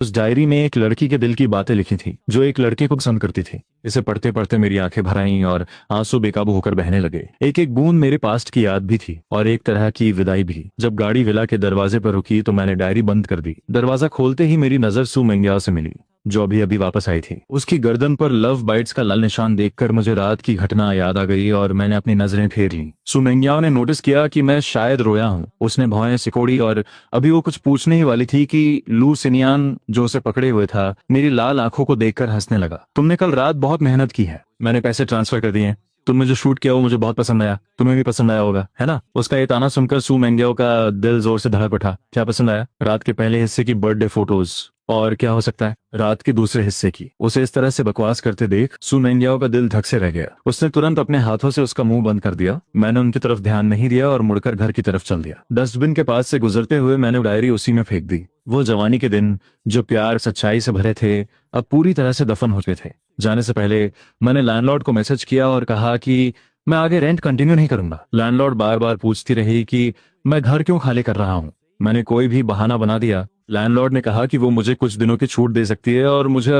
उस डायरी में एक लड़की के दिल की बातें लिखी थी जो एक लड़के को पसंद करती थी। इसे पढ़ते पढ़ते मेरी आंखें भर आईं और आंसू बेकाबू होकर बहने लगे। एक एक बूंद मेरे पास्ट की याद भी थी और एक तरह की विदाई भी। जब गाड़ी विला के दरवाजे पर रुकी तो मैंने डायरी बंद कर दी। दरवाजा खोलते ही मेरी नजर सू मेंग्याओ से मिली जो अभी अभी वापस आई थी। उसकी गर्दन पर लव बाइट्स का लाल निशान देखकर मुझे रात की घटना याद आ गई और मैंने अपनी नजरें फेर ली। सू मेंग्याओ ने नोटिस किया कि मैं शायद रोया हूँ। उसने भौहें सिकोड़ी और अभी वो कुछ पूछने ही वाली थी कि लू सिनियान जो उसे पकड़े हुए था मेरी लाल आंखों को देखकर हंसने लगा। तुमने कल रात बहुत मेहनत की है। मैंने पैसे ट्रांसफर कर दिए हैं। तुमने जो शूट किया वो मुझे बहुत पसंद आया। तुम्हें भी पसंद आया होगा, है ना? उसका ये ताना सुनकर सू मेंग्याओ का दिल जोर से धड़क उठा। क्या पसंद आया? रात के पहले हिस्से की बर्थडे फोटोज। और क्या हो सकता है? रात के दूसरे हिस्से की। उसे इस तरह से बकवास करते देख सू मेंग्याओ का दिल धक से रह गया। उसने तुरंत अपने हाथों से उसका मुंह बंद कर दिया। मैंने उनकी तरफ ध्यान नहीं दिया और मुड़कर घर की तरफ चल दिया। डस्टबिन के पास से गुजरते हुए मैंने डायरी उसी में फेंक दी। वो जवानी के दिन जो प्यार सच्चाई से भरे थे अब पूरी तरह से दफन हो चुके थे। जाने से पहले मैंने लैंडलॉर्ड को मैसेज किया और कहा कि मैं आगे रेंट कंटिन्यू नहीं करूंगा। लैंडलॉर्ड बार बार पूछती रही कि मैं घर क्यों खाली कर रहा हूँ। मैंने कोई भी बहाना बना दिया। लैंडलॉर्ड ने कहा कि वो मुझे कुछ दिनों की छूट दे सकती है और मुझे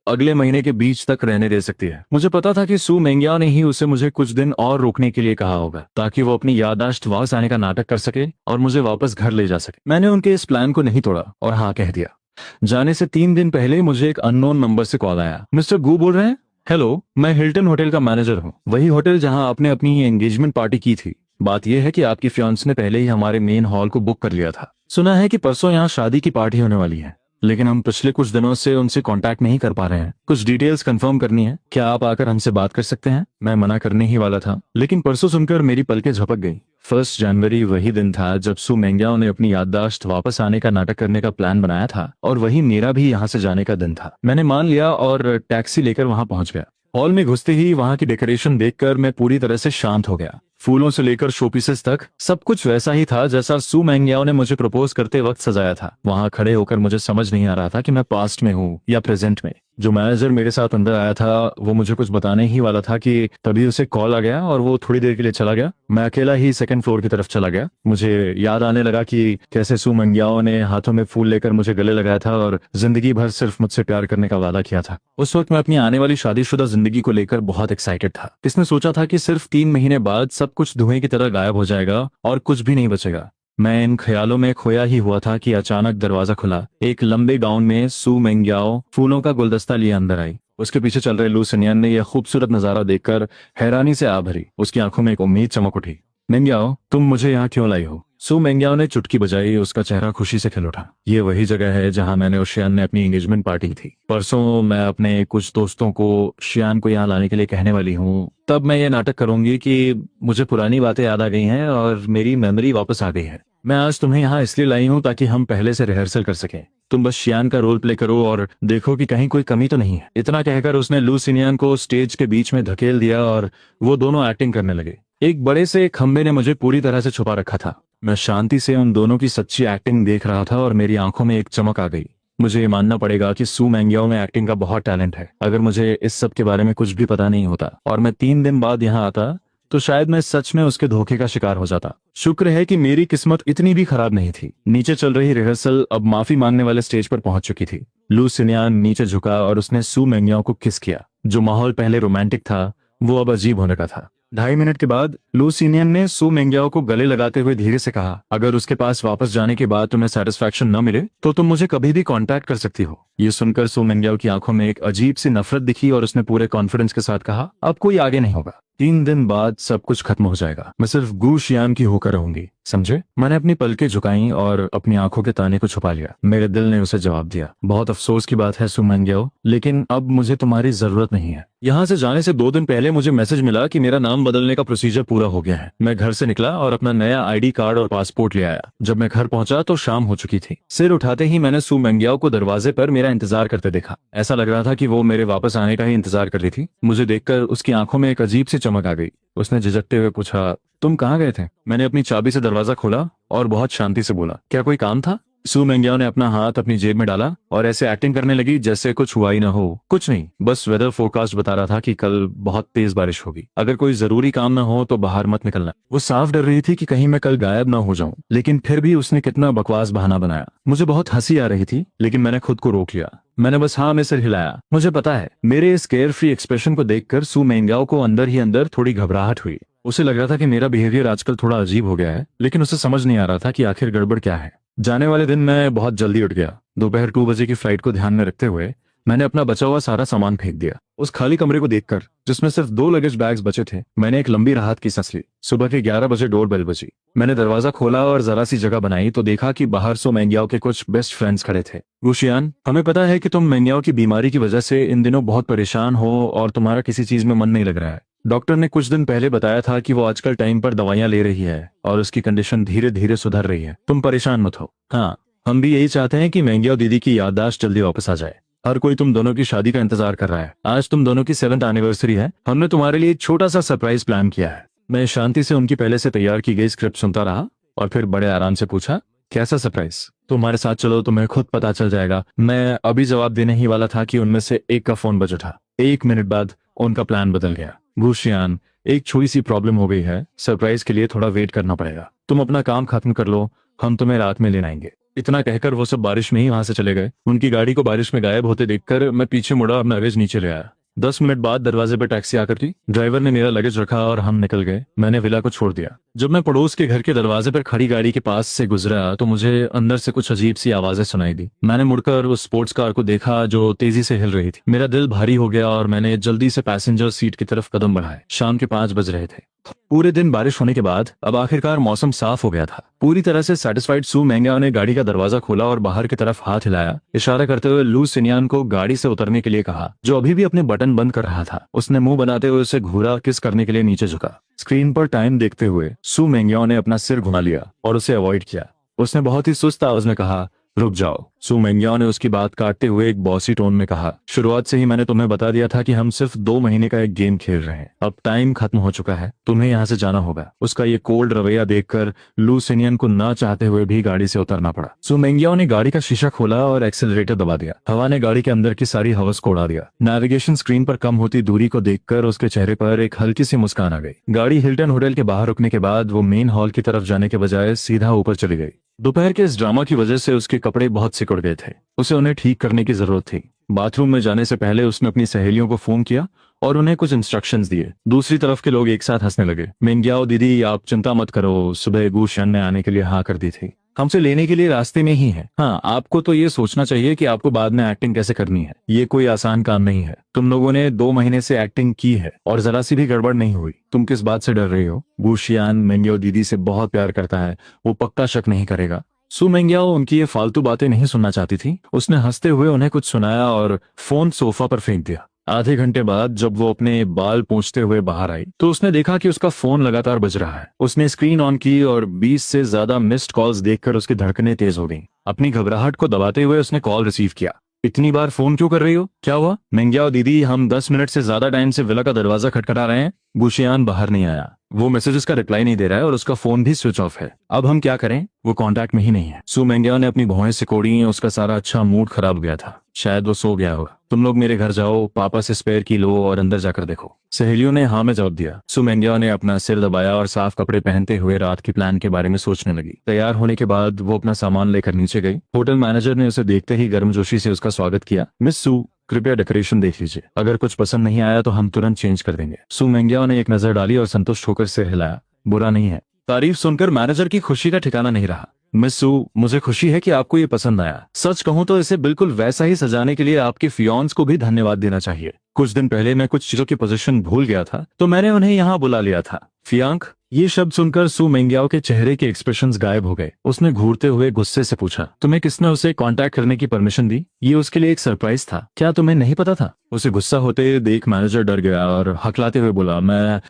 अगले महीने के बीच तक रहने दे सकती है। मुझे पता था कि सू मेंग्याओ ने ही उसे मुझे कुछ दिन और रोकने के लिए कहा होगा ताकि वो अपनी याददाश्त वापस आने का नाटक कर सके और मुझे वापस घर ले जा सके। मैंने उनके इस प्लान को नहीं तोड़ा और हाँ कह दिया। जाने से 3 दिन पहले मुझे एक अननोन नंबर से कॉल आया। मिस्टर गू बोल रहे हैं? हेलो, मैं हिल्टन होटल का मैनेजर हूँ। वही होटल जहाँ आपने अपनी एंगेजमेंट पार्टी की थी। बात यह है कि आपकी फियांस ने पहले ही हमारे मेन हॉल को बुक कर लिया था। सुना है कि परसों यहाँ शादी की पार्टी होने वाली है, लेकिन हम पिछले कुछ दिनों से उनसे कांटेक्ट नहीं कर पा रहे हैं। कुछ डिटेल्स कंफर्म करनी है। क्या आप आकर हमसे बात कर सकते हैं? मैं मना करने ही वाला था, लेकिन परसों सुनकर मेरी पलकें झपक गई। 1 जनवरी वही दिन था जब सू मेंग्याओ ने अपनी याददाश्त वापस आने का नाटक करने का प्लान बनाया था और वही मेरा भी यहाँ से जाने का दिन था। मैंने मान लिया और टैक्सी लेकर वहां पहुंच गया। हॉल में घुसते ही वहां की डेकोरेशन देखकर मैं पूरी तरह से शांत हो गया। फूलों से लेकर शोपीसेस तक सब कुछ वैसा ही था जैसा सू मेंग्याओ ने मुझे प्रपोज करते वक्त सजाया था। वहां खड़े होकर मुझे समझ नहीं आ रहा था कि मैं पास्ट में हूँ या प्रेजेंट में। जो मैनेजर मेरे साथ अंदर आया था वो मुझे कुछ बताने ही वाला था कि तभी उसे कॉल आ गया और वो थोड़ी देर के लिए चला गया। मैं अकेला ही सेकंड फ्लोर की तरफ चला गया। मुझे याद आने लगा कि कैसे सू मेंग्याओ ने हाथों में फूल लेकर मुझे गले लगाया था और जिंदगी भर सिर्फ मुझसे प्यार करने का वादा किया था। उस वक्त मैं अपनी आने वाली शादीशुदा जिंदगी को लेकर बहुत एक्साइटेड था। इसने सोचा था कि सिर्फ 3 महीने बाद सब कुछ धुएं की तरह गायब हो जाएगा और कुछ भी नहीं बचेगा। मैं इन ख्यालों में खोया ही हुआ था कि अचानक दरवाजा खुला। एक लंबे गाउन में सू मेंग्याओ फूलों का गुलदस्ता लिए अंदर आई। उसके पीछे चल रहे लू सिनियन ने यह खूबसूरत नजारा देखकर हैरानी से आ भरी। उसकी आंखों में एक उम्मीद चमक उठी। मेंग्याओ, तुम मुझे यहाँ क्यों लाई हो? सू मेंग्याओ ने चुटकी बजाई। उसका चेहरा खुशी से खिल उठा। ये वही जगह है जहाँ मैंने और शियान ने अपनी एंगेजमेंट पार्टी की थी। परसों मैं अपने कुछ दोस्तों को शियान को यहाँ लाने के लिए कहने वाली हूँ। तब मैं ये नाटक करूंगी कि मुझे पुरानी बातें याद आ गई हैं और मेरी मेमोरी वापस आ गई है। मैं आज तुम्हें यहाँ इसलिए लाई हूँ ताकि हम पहले से रिहर्सल कर सकें। तुम बस शियान का रोल प्ले करो और देखो कि कहीं कोई कमी तो नहीं है। इतना कहकर उसने लू सिनियन को स्टेज के बीच में धकेल दिया और वो दोनों एक्टिंग करने लगे। एक बड़े से खंबे ने मुझे पूरी तरह से छुपा रखा था। मैं शांति से उन दोनों की सच्ची एक्टिंग देख रहा था और मेरी आंखों में एक चमक आ गई। मुझे ये मानना पड़ेगा कि सू मेंग्याओ में एक्टिंग का बहुत टैलेंट है। अगर मुझे इस सब के बारे में कुछ भी पता नहीं होता और मैं 3 दिन बाद यहाँ आता तो शायद मैं सच में उसके धोखे का शिकार हो जाता। शुक्र है कि मेरी किस्मत इतनी भी खराब नहीं थी। नीचे चल रही रिहर्सल अब माफी मांगने वाले स्टेज पर पहुंच चुकी थी। लू सिनियन नीचे झुका और उसने सू मेंग्याओ को किस किया। जो माहौल पहले रोमांटिक था वो अब अजीब होने का था। 2.5 मिनट के बाद लू सिनियन ने सू मेंग्याओ को गले लगाते हुए धीरे से कहा, अगर उसके पास वापस जाने के बाद तुम्हें सेटिस्फैक्शन न मिले तो तुम मुझे कभी भी कांटेक्ट कर सकती हो। ये सुनकर सू मेंग्याओ की आंखों में एक अजीब सी नफरत दिखी और उसने पूरे कॉन्फिडेंस के साथ कहा, अब कोई आगे नहीं होगा। 3 दिन बाद सब कुछ खत्म हो जाएगा। मैं सिर्फ गू शियान की होकर रहूंगी, समझे? मैंने अपनी पलकें झुकाई और अपनी आंखों के ताने को छुपा लिया। मेरे दिल ने उसे जवाब दिया, बहुत अफसोस की बात है सू मेंग्याओ, लेकिन अब मुझे तुम्हारी जरूरत नहीं है। यहाँ से जाने से 2 दिन पहले मुझे मैसेज मिला कि मेरा नाम बदलने का प्रोसीजर पूरा हो गया है। मैं घर से निकला और अपना नया आईडी कार्ड और पासपोर्ट ले आया। जब मैं घर पहुंचा तो शाम हो चुकी थी। सिर उठाते ही मैंने सू मेंग्याओ को दरवाजे पर मेरा इंतजार करते देखा। ऐसा लग रहा था कि वो मेरे वापस आने का ही इंतजार कर रही थी। मुझे देखकर उसकी आंखों में एक अजीब सी चमक आ गई। उसने झिझकते हुए पूछा, तुम कहाँ गए थे? मैंने अपनी चाबी से दरवाजा खोला और बहुत शांति से बोला, क्या कोई काम था? सू मेंग्याओ ने अपना हाथ अपनी जेब में डाला और ऐसे एक्टिंग करने लगी जैसे कुछ हुआ ही ना हो। कुछ नहीं, बस वेदर फोरकास्ट बता रहा था कि कल बहुत तेज बारिश होगी, अगर कोई जरूरी काम ना हो तो बाहर मत निकलना। वो साफ डर रही थी कि कहीं मैं कल गायब ना हो जाऊं, लेकिन फिर भी उसने कितना बकवास बहाना बनाया। मुझे बहुत हंसी आ रही थी, लेकिन मैंने खुद को रोक लिया। मैंने बस हाँ में सिर हिलाया। मुझे पता है, मेरे इस केयर फ्री एक्सप्रेशन को देखकर सू मेंग्याओ को अंदर ही अंदर थोड़ी घबराहट हुई। उसे लग रहा था कि मेरा बिहेवियर आजकल थोड़ा अजीब हो गया है, लेकिन उसे समझ नहीं आ रहा था कि आखिर गड़बड़ क्या है। जाने वाले दिन मैं बहुत जल्दी उठ गया। दोपहर 2 बजे की फ्लाइट को ध्यान में रखते हुए मैंने अपना बचा हुआ सारा सामान फेंक दिया। उस खाली कमरे को देखकर, जिसमें सिर्फ 2 लगेज बैग्स बचे थे, मैंने एक लंबी राहत की सांस ली। सुबह के 11 बजे डोर बेल बजी। मैंने दरवाजा खोला और जरा सी जगह बनाई तो देखा कि बाहर सो मेंग्याओ के कुछ बेस्ट फ्रेंड्स खड़े थे। गुशियान, हमें पता है कि तुम मेंग्याओ की बीमारी की वजह से इन दिनों बहुत परेशान हो और तुम्हारा किसी चीज में मन नहीं लग रहा है। डॉक्टर ने कुछ दिन पहले बताया था कि वो आजकल टाइम पर दवाइयां ले रही है और उसकी कंडीशन धीरे धीरे सुधर रही है। तुम परेशान मत हो। हाँ, हम भी यही चाहते हैं कि मेंग्याओ दीदी की याददाश्त जल्दी वापस आ जाए। हर कोई तुम दोनों की शादी का इंतजार कर रहा है। आज तुम दोनों की 7th एनिवर्सरी है। हमने तुम्हारे लिए एक छोटा सा सरप्राइज प्लान किया है। मैं शांति से उनकी पहले से तैयार की गई स्क्रिप्ट सुनता रहा और फिर बड़े आराम से पूछा, कैसा सरप्राइज? तुम्हारे साथ चलो, तुम्हें खुद पता चल जाएगा। मैं अभी जवाब देने ही वाला था कि उनमें से एक का फोन बज उठा। 1 मिनट बाद उनका प्लान बदल गया। गुशियान, एक छोटी सी प्रॉब्लम हो गई है। सरप्राइज के लिए थोड़ा वेट करना पड़ेगा। तुम अपना काम खत्म कर लो, हम तुम्हें रात में लेने आएंगे। इतना कहकर वो सब बारिश में ही वहां से चले गए। उनकी गाड़ी को बारिश में गायब होते देखकर मैं पीछे मुड़ा और लगेज नीचे ले आया। 10 मिनट बाद दरवाजे पर टैक्सी आकर थी। ड्राइवर ने मेरा लगेज रखा और हम निकल गए। मैंने विला को छोड़ दिया। जब मैं पड़ोस के घर के दरवाजे पर खड़ी गाड़ी के पास से गुजरा तो मुझे अंदर से कुछ अजीब सी आवाजें सुनाई दी। मैंने मुड़कर उस स्पोर्ट्स कार को देखा जो तेजी से हिल रही थी। मेरा दिल भारी हो गया और मैंने जल्दी से पैसेंजर सीट की तरफ कदम बढ़ाए। शाम के 5 बज रहे थे। पूरे दिन बारिश होने के बाद अब आखिरकार मौसम साफ हो गया था। पूरी तरह से सेटिस्फाइड सू मेंग्याओ ने गाड़ी का दरवाजा खोला और बाहर की तरफ हाथ हिलाया, इशारा करते हुए लू सिनियान को गाड़ी से उतरने के लिए कहा, जो अभी भी अपने बटन बंद कर रहा था। उसने मुंह बनाते हुए उसे घूरा, किस करने के लिए नीचे झुका। स्क्रीन पर टाइम देखते हुए सू मेंग्याओ ने अपना सिर घुमा लिया और उसे अवॉइड किया। उसने बहुत ही सुस्त आवाज में कहा, रुक जाओ। सू मेंग्याओ ने उसकी बात काटते हुए एक बॉसी टोन में कहा, शुरुआत से ही मैंने तुम्हें बता दिया था कि हम सिर्फ 2 महीने का एक गेम खेल रहे हैं। अब टाइम खत्म हो चुका है, तुम्हें यहाँ से जाना होगा। उसका ये कोल्ड रवैया देखकर लू सिनियन को ना चाहते हुए भी गाड़ी से उतरना पड़ा। सू मेंग्याओ ने गाड़ी का शीशा खोला और एक्सेलरेटर दबा दिया। हवा ने गाड़ी के अंदर की सारी हवस को उड़ा दिया। नेविगेशन स्क्रीन पर कम होती दूरी को देखकर उसके चेहरे पर एक हल्की सी मुस्कान आ गई। गाड़ी हिल्टन होटल के बाहर रुकने के बाद वो मेन हॉल की तरफ जाने के बजाय सीधा ऊपर चली गई। दोपहर के इस ड्रामा की वजह से उसके कपड़े बहुत सिकुड़ गए थे। उसे उन्हें ठीक करने की जरूरत थी। बाथरूम में जाने से पहले उसने अपनी सहेलियों को फोन किया और उन्हें कुछ इंस्ट्रक्शंस दिए। दूसरी तरफ के लोग एक साथ हंसने लगे। मेंग्याओ दीदी, आप चिंता मत करो, सुबह गुशियान ने आने के लिए हाँ कर दी थी। हमसे लेने के लिए रास्ते में ही है। हाँ, आपको तो ये सोचना चाहिए कि आपको बाद में एक्टिंग कैसे करनी है। ये कोई आसान काम नहीं है। तुम लोगों ने 2 महीने से एक्टिंग की है और जरा सी भी गड़बड़ नहीं हुई। तुम किस बात से डर रही हो? गुशियान मेंग्याओ दीदी से बहुत प्यार करता है, वो पक्का शक नहीं करेगा। सू मेंग्याओ उनकी ये फालतू बातें नहीं सुनना चाहती थी। उसने हंसते हुए उन्हें कुछ सुनाया और फोन सोफा पर फेंक दिया। आधे घंटे बाद जब वो अपने बाल पोंछते हुए बाहर आई तो उसने देखा कि उसका फोन लगातार बज रहा है। उसने स्क्रीन ऑन की और 20 से ज्यादा मिस्ड कॉल्स देखकर उसकी धड़कनें तेज हो गईं। अपनी घबराहट को दबाते हुए उसने कॉल रिसीव किया। इतनी बार फोन क्यों कर रही हो? क्या हुआ? मेंग्याओ दीदी, हम 10 मिनट से ज्यादा टाइम से विला का दरवाजा खटखटा रहे हैं। गुशियान बाहर नहीं आया। वो मैसेजेस का रिप्लाई नहीं दे रहा है और उसका फोन भी स्विच ऑफ है। अब हम क्या करें? वो कांटेक्ट में ही नहीं है। सू मेंग्याओ ने अपनी भौहें सिकोड़ी। उसका सारा अच्छा मूड खराब हो गया था। शायद वो सो गया होगा। तुम लोग मेरे घर जाओ, पापा से स्पेयर की लो और अंदर जाकर देखो। सहेलियों ने हाँ में जवाब दिया। सू मेंग्याओ ने अपना सिर दबाया और साफ कपड़े पहनते हुए रात के प्लान के बारे में सोचने लगी। तैयार होने के बाद वो अपना सामान लेकर नीचे गई। होटल मैनेजर ने उसे देखते ही गर्मजोशी से उसका स्वागत किया। मिस सू, कृपया डेकोरेशन देख लीजिए। अगर कुछ पसंद नहीं आया तो हम तुरंत चेंज कर देंगे। सू मेंग्याओ ने एक नजर डाली और संतुष्ट होकर सिर हिलाया। बुरा नहीं है। तारीफ सुनकर मैनेजर की खुशी का ठिकाना नहीं रहा। मिस सू, मुझे खुशी है कि आपको ये पसंद आया। सच कहूं तो इसे बिल्कुल वैसा ही सजाने के लिए आपके फियांस को भी धन्यवाद देना चाहिए। कुछ दिन पहले मैं कुछ चीजों की पोजीशन भूल गया था तो मैंने उन्हें यहाँ बुला लिया था। फियांक, ये शब्द सुनकर सू मेंग्याओ के चेहरे के एक्सप्रेशंस गायब हो गए। उसने घूरते हुए गुस्से से पूछा, तुम्हें किसने उसे कांटेक्ट करने की परमिशन दी? ये उसके लिए एक सरप्राइज था। क्या तुम्हें नहीं पता था? उसे गुस्सा होते देख मैनेजर डर गया और हकलाते हुए बोला, मैं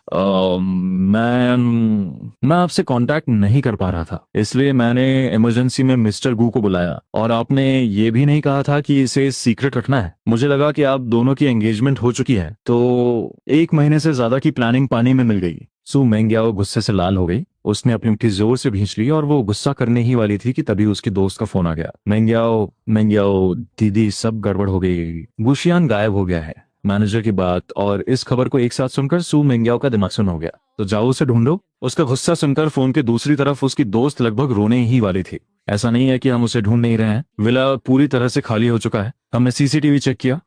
आपसे कांटेक्ट नहीं कर पा रहा था, इसलिए मैंने इमरजेंसी में मिस्टर गू को बुलाया। और आपने ये भी नहीं कहा था कि इसे सीक्रेट रखना है। मुझे लगा कि आप दोनों की एंगेजमेंट हो चुकी है तो 1 महीने से ज्यादा की प्लानिंग पानी में मिल गई। सू मेंग्याओ गुस्से से लाल हो गई। उसने अपनी मुट्ठी जोर से भींच ली और वो गुस्सा करने ही वाली थी कि तभी उसके दोस्त का फोन आ गया। मेंग्याओ मेंग्याओ दीदी, सब गड़बड़ हो गई, बुशियान गायब हो गया है। मैनेजर की बात और इस खबर को एक साथ सुनकर सू मेंग्याओ का दिमाग सुन हो गया। तो जाओ उसे ढूंढो। उसका गुस्सा सुनकर फोन के दूसरी तरफ उसकी दोस्त लगभग रोने ही वाली थी। ऐसा नहीं है कि हम उसे ढूंढ नहीं रहे हैं, विला पूरी तरह से खाली हो चुका है। हमने सीसीटीवी चेक किया,